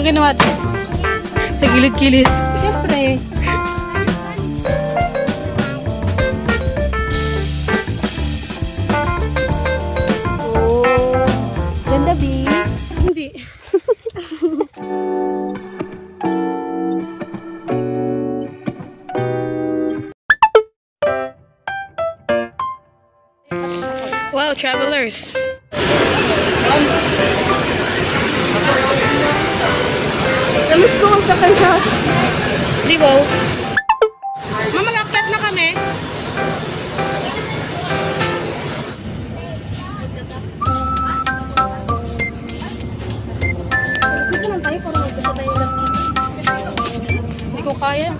Saan ginawa ito? Sa gilid-gilid. Siyempre. Oh. Ganda, B. Hindi. Wow, travelers. Let's go sa kanya. Di go. Mama, mag-aklat na kami. Dito lang tayo para magkita tayo ng TV. Hindi ko kaya.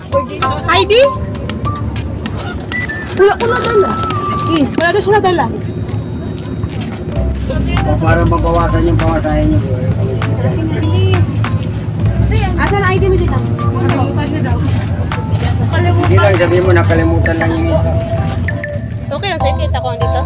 Heidi? Wala ko nadala. Wala na siya nadala. Para mabawasan yung pamasahin nyo. Asa na ID mo dito? Nakalimutan niya daw. Hindi lang, sabihin mo nakalimutan lang yung isa. Okay lang sa'yo, kita ko dito.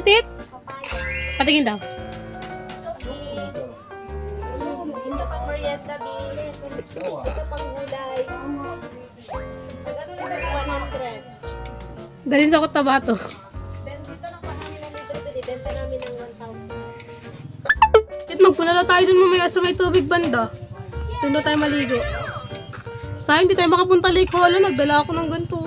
Tit? Patingin daw. Ito pang merienda, B. Ito pang gulay. Ano na ito? 100. Dalhin sa Cotabato. Dito lang pa namin ng litro ito. Ibenta namin ng 1,000. Tit, magpunala tayo dun mamaya sa may tubig banda. Doon na tayo maligo. Sayang, hindi tayo makapunta Lake Hollow. Nagdala ako ng ganito.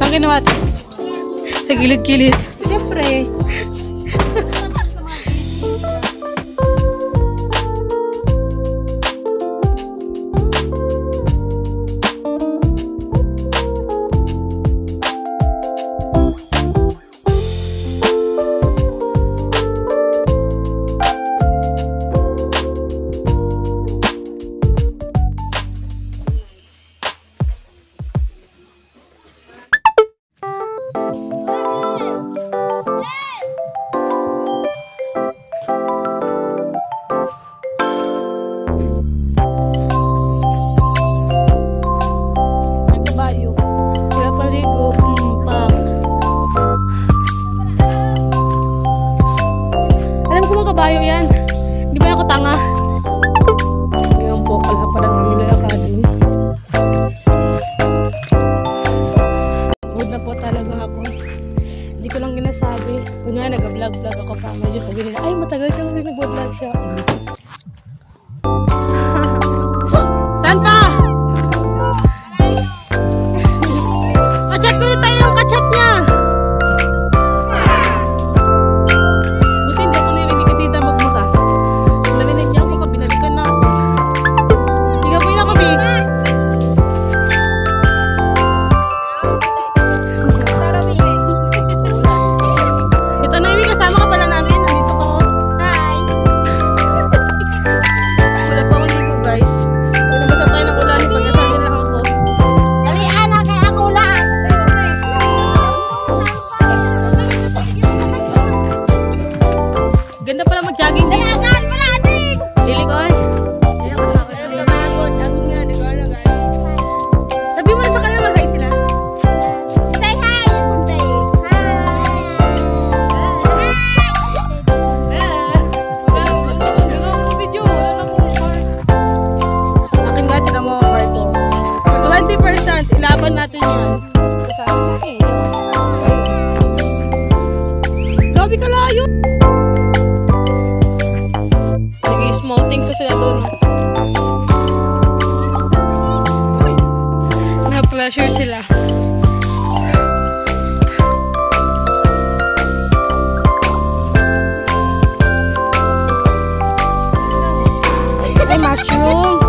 Saan ginawa ito? Sa gilid-gilid. Siyempre. kabayo yan. Hindi ba ako tanga? Ngayon po, kalapad ang aming lalakadin. Good na po talaga ako. Hindi ko lang ginasabi. Kunya nag-vlog-vlog ako pa. Medyo sabi nila, ay matagal siya kasi nag-vlog siya. Saan pa? Kachat ko tayo yung kachat niya. Buti hindi ako na yung hindi ka tita magmukha. Ganda pala mag-jogging dito. Dalagan pala, ating! Dili ko ay. Ayan ka sa akin. Jogging nga, di ko ano guys. Sabi mo na sa kanila mag-hi sila. Say hi, Kuntay. Akin nga, tinan mo ang kwarto. 20%, ilaban natin yan. Gabi ka layo! Sige, small things na sila doon. Na-pressure sila. Ay, mushroom!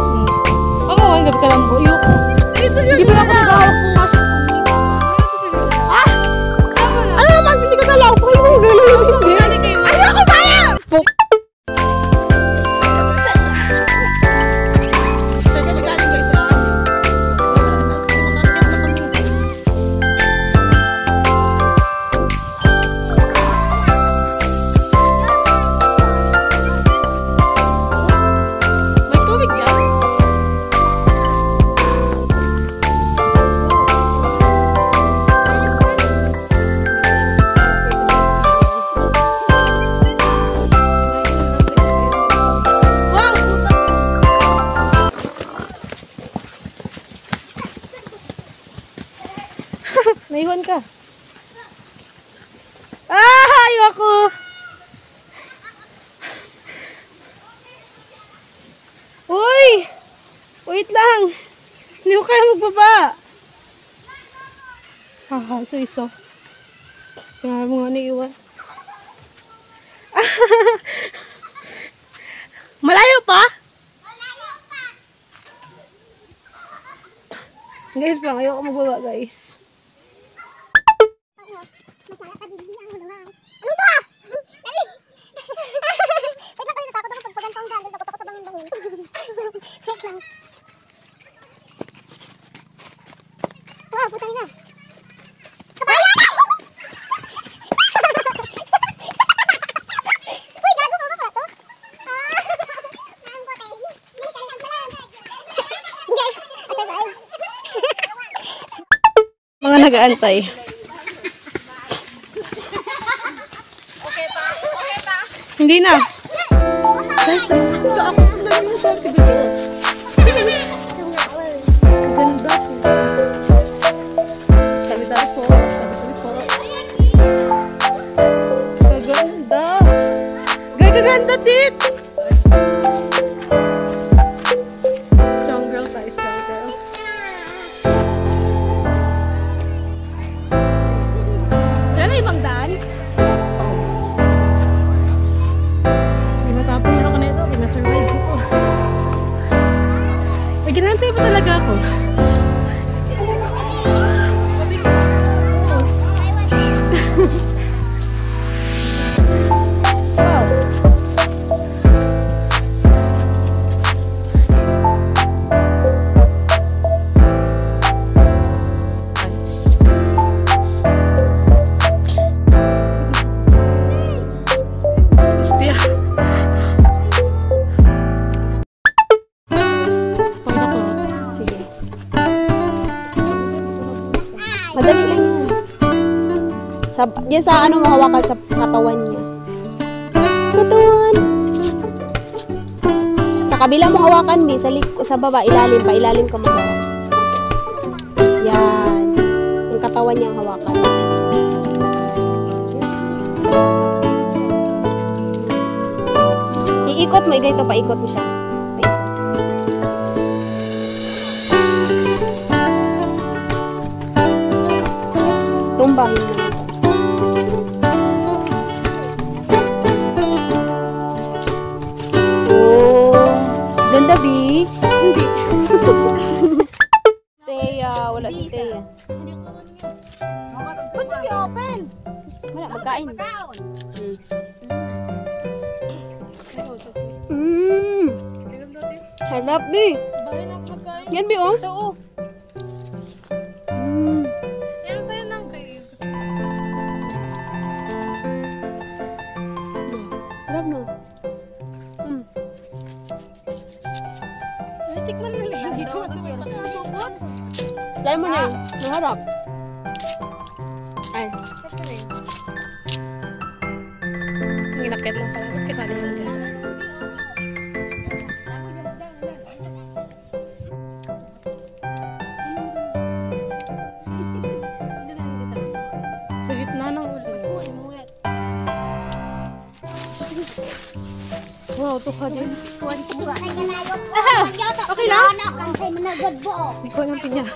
Oo, ang gabi ka lang buyo. Hindi ba ako nag-ahawak ng mushroom? Ah! Ano naman? Hindi ka nalaw ko. Ayoko kaya! May tubig yan. Wow! Naiwan ka. Ah! Ayoko! Uy! Wait lang! Hindi ko kaya magbaba! Haha, so-iso. Kaya mo nga naiwan. Malayo pa? Guys, bang ayoko magbaba, guys. Masaya ka din ang hulungan. Ano to? Dali! Wait lang, natakot ako pag pagantong dahil takot ako sa bangin-bangin. Wait lang. Wow, puta na. Kabayan! Uy, gago mo ba to? Ang patay. Yes, I survived. Mga nag-aantay. Hindi na. Guys, ganda ako. Ganda mo sa video. Ganda po. Sabi-sabi po. Sabi-sabi po. Gaganda. Gaganda, tit! Strong girl tayo, strong girl. Wala na ibang daan? Matapon na ako na ito. Pina-survive ko. May ginantay pa talaga ako. Wow. Hostia. Sige. Madali lang yan. Yan sa ano mahawakan sa katawan niya. Katawan. Sa kabila mo hawakan, Mi. Sa baba, ilalim pa. Ilalim ka mahawak. Yan. Yung katawan niya ang hawakan. Iikot mo. Ganito, paikot mo siya. Tumbahin mo. Oh, ganda, Bi. Hindi. Teya, wala si Teya. Ba't mo di-open? Wala, magkain. Harap, Bi. Yan, Bi, oh. Oo. Yan sa'yo lang kayo. Harap, Try mo na yun. Maharap. Ay. Ginakit lang pala. Ba't kasali yung dyan? Sa gitna ng ulo. Wow, ito ka din. Okay lang? Hindi ko alam pinya.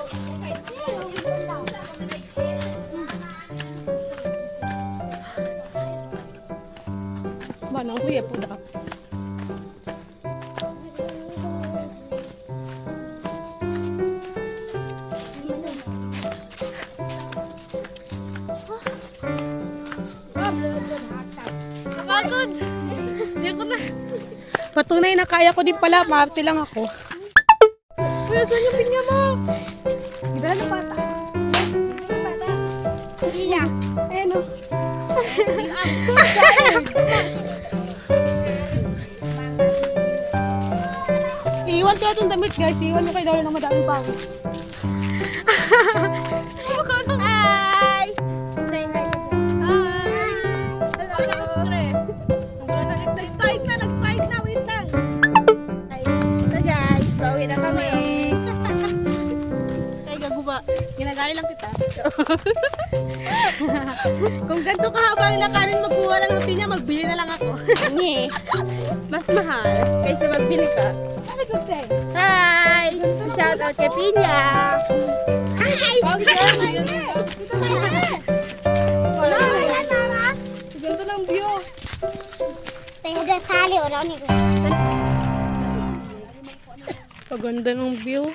Ba, nang huya po na. Pagod! Hindi ko na. Patunay na kaya ko din pala. Maarte lang ako. Kuya, saan yung pinya mo? Gila na bata. Iya. Ayan o. Iiwan ko itong damit guys. Iiwan ko kayo daw ng madaming bangis. Hi! Say hi. Hi! Hello! Stress. Nag-side na. Wait lang. Hello guys, bawi na kami. Kaya gaguba. Ginagaya lang kita. Kung ganito kahaba ang lakarin magkuha lang ng pinya, magbili na lang ako. Mas mahal kaysa magbili ka. Hi! Shout out kay Pinya. Hi! Ganito ng view. Tayo sali, orang ni ko. Paganda ng view.